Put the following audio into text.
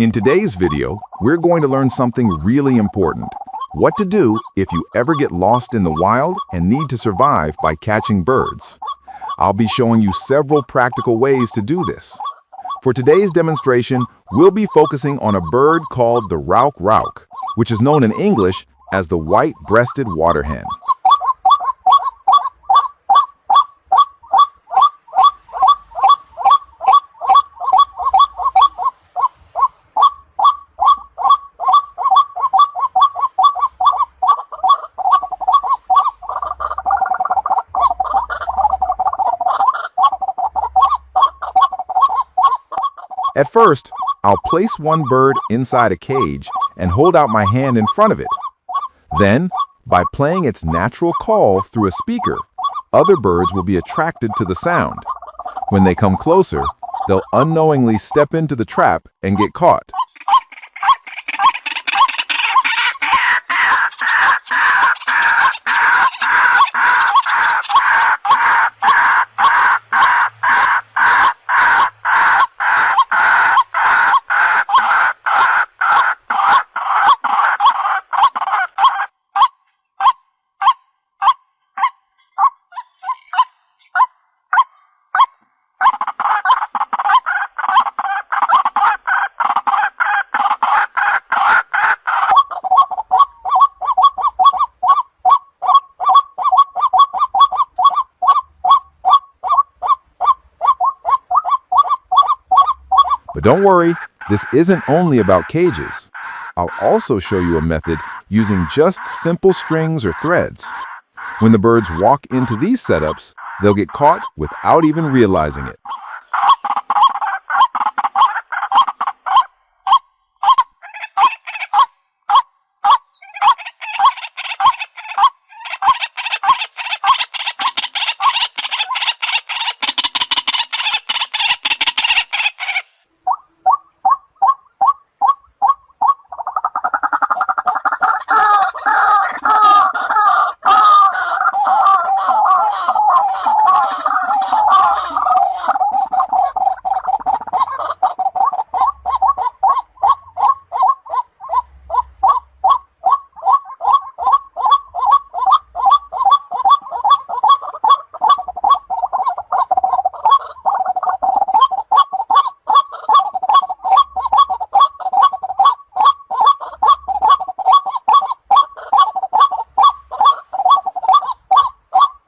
In today's video, we're going to learn something really important. What to do if you ever get lost in the wild and need to survive by catching birds. I'll be showing you several practical ways to do this. For today's demonstration, we'll be focusing on a bird called the rauk, which is known in English as the white-breasted waterhen. At first, I'll place one bird inside a cage and hold out my hand in front of it. Then, by playing its natural call through a speaker, other birds will be attracted to the sound. When they come closer, they'll unknowingly step into the trap and get caught. But don't worry, this isn't only about cages. I'll also show you a method using just simple strings or threads. When the birds walk into these setups, they'll get caught without even realizing it.